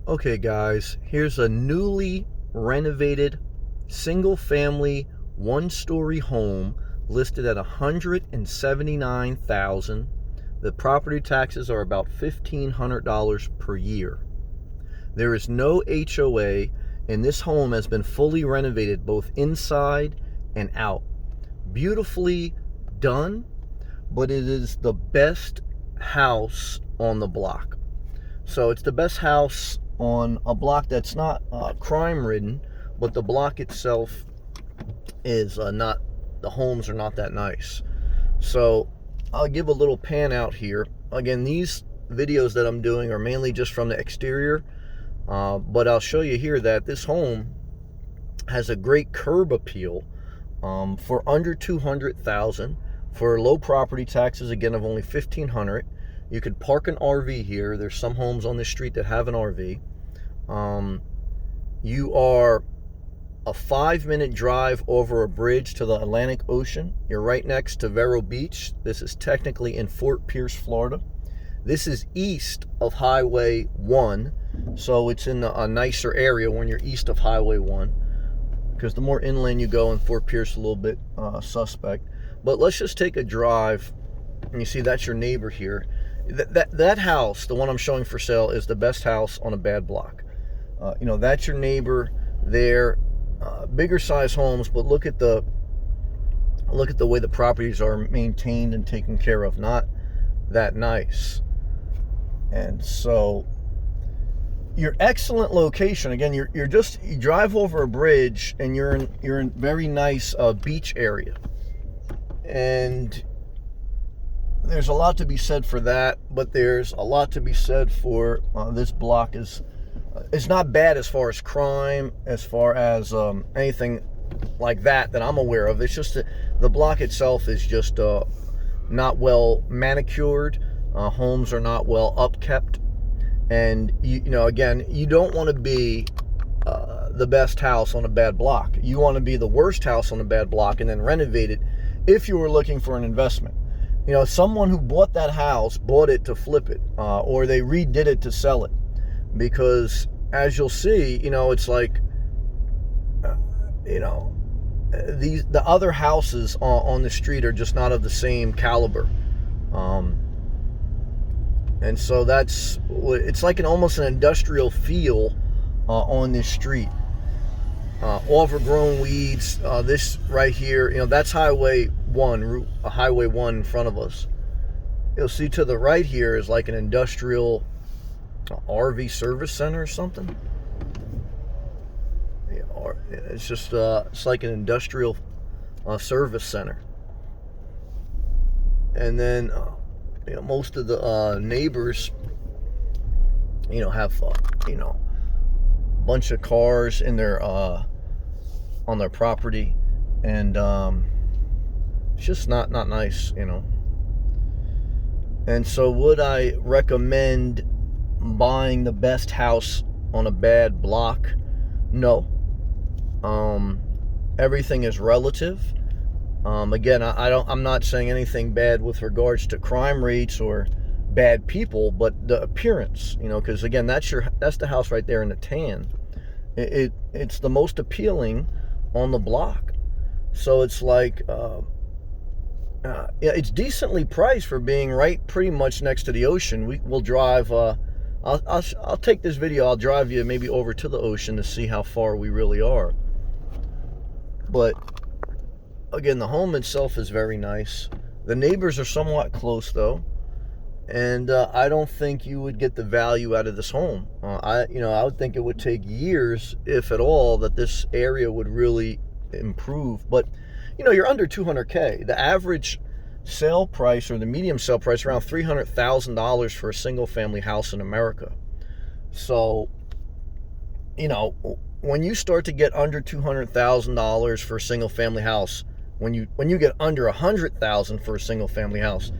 Okay guys, here's a newly renovated single family 1-story home listed at $179,000. The property taxes are about $1,500 per year. There is no HOA, and this home has been fully renovated both inside and out. Beautifully done, but it is the best house on the block. So it's the best house on a block that's not crime ridden, but the block itself is not, the homes are not that nice. So I'll give a little pan out here. Again, these videos that I'm doing are mainly just from the exterior, but I'll show you here that this home has a great curb appeal for under $200,000 for low property taxes, again, of only $1,500. You could park an RV here. There's some homes on this street that have an RV. You are a 5-minute drive over a bridge to the Atlantic Ocean. You're right next to Vero Beach. This is technically in Fort Pierce, Florida. This is east of Highway 1, so it's in a nicer area when you're east of Highway 1, because the more inland you go in Fort Pierce, a little bit suspect. But let's just take a drive, and you see that's your neighbor here. That house, the one I'm showing for sale, is the best house on a bad block. That's your neighbor there. Bigger size homes, but look at the way the properties are maintained and taken care of. Not that nice. And so your excellent location. Again, you drive over a bridge and you're in very nice beach area. And there's a lot to be said for that, but there's a lot to be said for this block is not bad as far as crime, as far as anything like that I'm aware of. It's just that the block itself is just not well manicured. Homes are not well upkept, and again, you don't want to be the best house on a bad block. You want to be the worst house on a bad block and then renovate it if you were looking for an investment. Someone who bought that house bought it to flip it, or they redid it to sell it. Because as you'll see, it's like, the other houses on the street are just not of the same caliber. And so it's like almost an industrial feel on this street. Overgrown weeds. This right here, that's Highway 1, Highway 1 in front of us. You'll see to the right here is like an industrial RV service center or something. It's just it's like an industrial service center. And then most of the neighbors have bunch of cars in their on their property, and it's just not nice. And so would I recommend buying the best house on a bad block? No. Everything is relative. Again, I'm not saying anything bad with regards to crime rates or bad people, but the appearance, because again, that's the house right there in the tan. It's the most appealing on the block. So it's like it's decently priced for being right pretty much next to the ocean. We'll drive I'll take this video, I'll drive you maybe over to the ocean to see how far we really are. But again, the home itself is very nice. The neighbors are somewhat close though, and I don't think you would get the value out of this home. I would think it would take years, if at all, that this area would really improve. But you're under $200K. The average sale price, or the medium sale price, around $300,000 for a single family house in America. So when you start to get under $200,000 for a single family house, when you get under $100,000 for a single family house,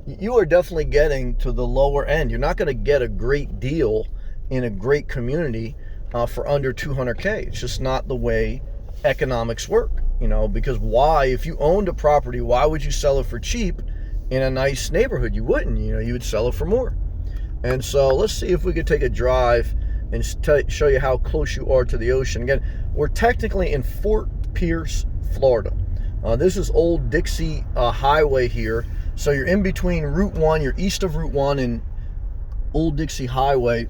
you are definitely getting to the lower end. You're not going to get a great deal in a great community for under $200K. It's just not the way economics work. Because why, if you owned a property, why would you sell it for cheap in a nice neighborhood? You wouldn't. You would sell it for more. And so let's see if we could take a drive and show you how close you are to the ocean. Again, we're technically in Fort Pierce, Florida. This is Old Dixie Highway here. So you're in between Route 1, you're east of Route 1 and Old Dixie Highway.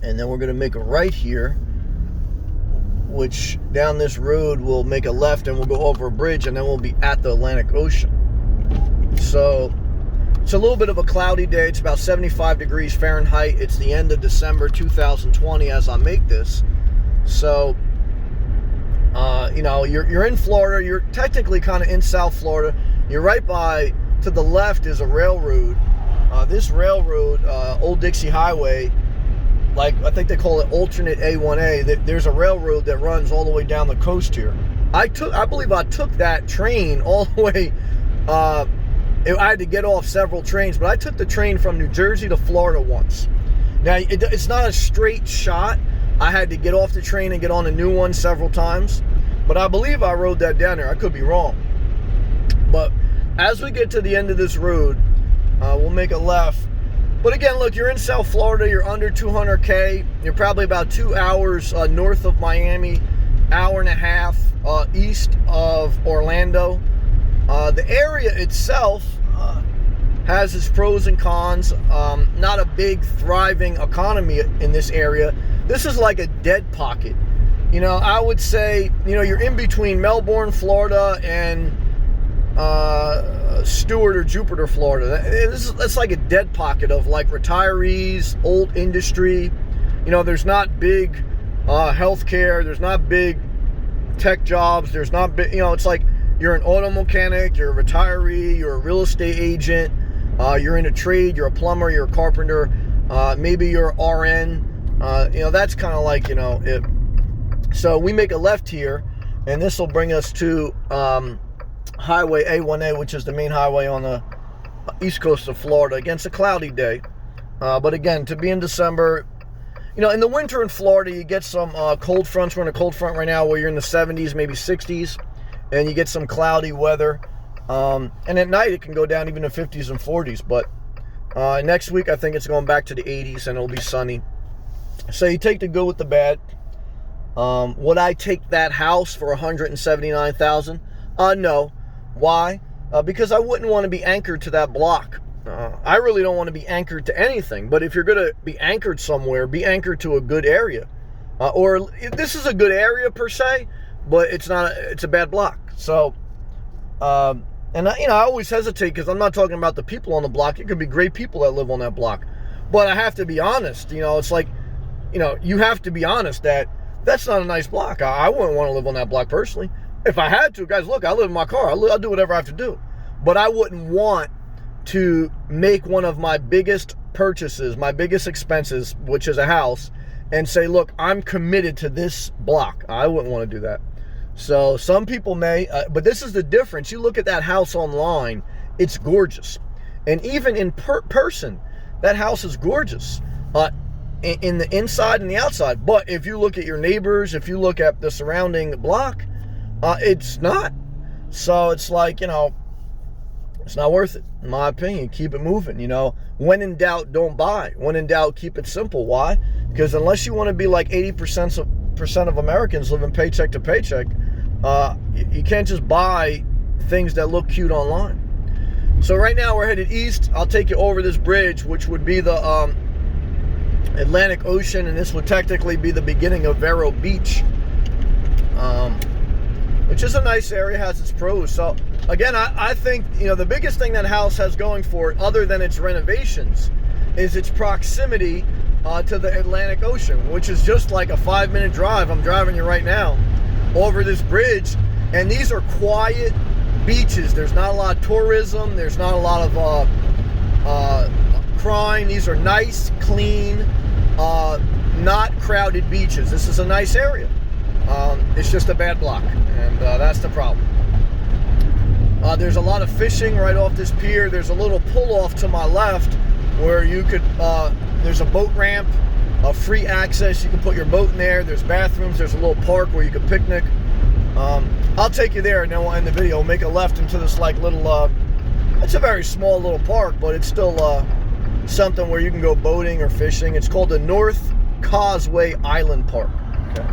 And then we're going to make a right here, which down this road we'll make a left and we'll go over a bridge, and then we'll be at the Atlantic Ocean. So it's a little bit of a cloudy day. It's about 75 degrees Fahrenheit. It's the end of December 2020 as I make this. So you know, you're in Florida. You're technically kind of in South Florida. You're right by, to the left is a railroad. This railroad, Old Dixie Highway, like I think they call it alternate A1A. There's a railroad that runs all the way down the coast here. I believe I took that train all the way. I had to get off several trains, but I took the train from New Jersey to Florida once. Now, it's not a straight shot. I had to get off the train and get on a new one several times, but I believe I rode that down there. I could be wrong. But as we get to the end of this road, we'll make a left. But again, look, you're in South Florida. You're under 200K. You're probably about 2 hours north of Miami, hour and a half east of Orlando. The area itself has its pros and cons. Not a big, thriving economy in this area. This is like a dead pocket. You know, I would say, you know, you're in between Melbourne, Florida, and Stewart or Jupiter, Florida. That's like a dead pocket of like retirees, old industry. You know, there's not big healthcare. There's not big tech jobs. There's not big, you know, it's like you're an auto mechanic, you're a retiree, you're a real estate agent, you're in a trade, you're a plumber, you're a carpenter, maybe you're RN. You know, that's kind of like, you know, it. So we make a left here, and this will bring us to Highway A1A, which is the main highway on the east coast of Florida. Again, it's a cloudy day. But again, to be in December, you know, in the winter in Florida, you get some cold fronts. We're in a cold front right now where you're in the 70s, maybe 60s, and you get some cloudy weather. And at night, it can go down even to 50s and 40s. But next week, I think it's going back to the 80s, and it'll be sunny. So you take the good with the bad. Would I take that house for $179,000? No. Why? Because I wouldn't want to be anchored to that block. I really don't want to be anchored to anything. But if you're going to be anchored somewhere, be anchored to a good area. Or this is a good area per se, but it's not. It's a bad block. So, and I always hesitate because I'm not talking about the people on the block. It could be great people that live on that block. But I have to be honest. You know, it's like, you know, you have to be honest that that's not a nice block. I wouldn't want to live on that block personally. If I had to, guys, look, I live in my car. I'll do whatever I have to do. But I wouldn't want to make one of my biggest purchases, my biggest expenses, which is a house, and say, look, I'm committed to this block. I wouldn't want to do that. So some people may, but this is the difference. You look at that house online, it's gorgeous. And even in person, that house is gorgeous. In the inside and the outside. But if you look at your neighbors, if you look at the surrounding block, it's not. So it's like, you know, it's not worth it, in my opinion. Keep it moving, you know. When in doubt, don't buy. When in doubt, keep it simple. Why? Because unless you want to be like 80% of Americans living paycheck to paycheck, you can't just buy things that look cute online. So right now we're headed east. I'll take you over this bridge, which would be the Atlantic Ocean, and this would technically be the beginning of Vero Beach, which is a nice area, has its pros. So again, I think, you know, the biggest thing that house has going for it, other than its renovations, is its proximity to the Atlantic Ocean, which is just like a 5-minute drive. I'm driving you right now over this bridge, and these are quiet beaches. There's not a lot of tourism. There's not a lot of crime. These are nice, clean, not crowded beaches. This is a nice area. It's just a bad block, and that's the problem. There's a lot of fishing right off this pier. There's a little pull-off to my left where you could, there's a boat ramp, free access. You can put your boat in there. There's bathrooms. There's a little park where you can picnic. I'll take you there, and then we'll end the video. We'll make a left into this like little, it's a very small little park, but it's still something where you can go boating or fishing. It's called the North Causeway Island Park. Okay.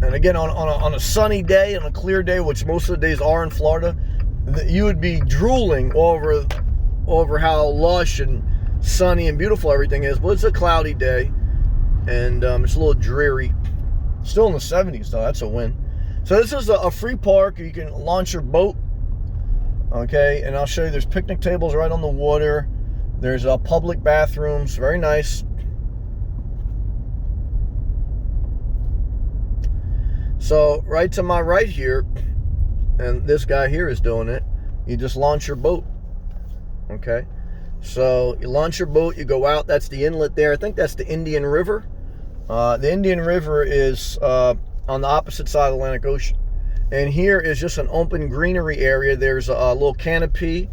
And again, on a sunny day, on a clear day, which most of the days are in Florida, you would be drooling over how lush and sunny and beautiful everything is. But it's a cloudy day, and it's a little dreary. Still in the 70s, though. That's a win. So this is a free park. You can launch your boat. Okay, and I'll show you. There's picnic tables right on the water. There's public bathrooms. Very nice. So right to my right here, and this guy here is doing it, you just launch your boat. Okay, so you launch your boat, you go out. That's the inlet there. I think that's the Indian River. The Indian River is on the opposite side of the Atlantic Ocean. And here is just an open greenery area. There's a little canopy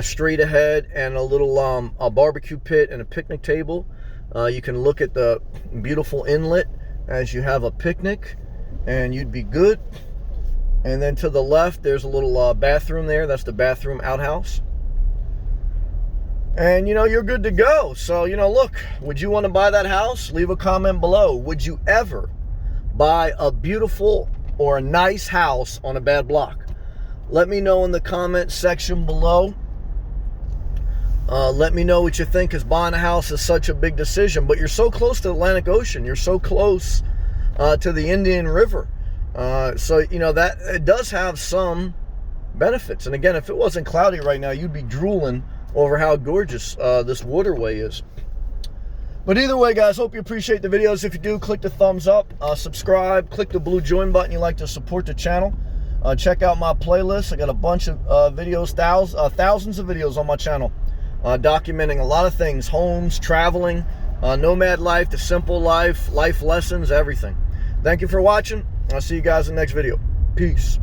straight ahead, and a little a barbecue pit and a picnic table. You can look at the beautiful inlet as you have a picnic, and you'd be good. And then to the left, there's a little bathroom there. That's the bathroom outhouse. And, you know, you're good to go. So, you know, look, would you want to buy that house? Leave a comment below. Would you ever buy a beautiful or a nice house on a bad block? Let me know in the comment section below. Let me know what you think, because buying a house is such a big decision. But you're so close to the Atlantic Ocean. You're so close to the Indian River. So, you know, that it does have some benefits. And again, if it wasn't cloudy right now, you'd be drooling over how gorgeous this waterway is. But either way, guys, hope you appreciate the videos. If you do, click the thumbs up, subscribe, click the blue join button. You like to support the channel. Check out my playlist. I got a bunch of videos, thousands of videos on my channel, documenting a lot of things: homes, traveling, nomad life, the simple life, life lessons, everything. Thank you for watching. I'll see you guys in the next video. Peace.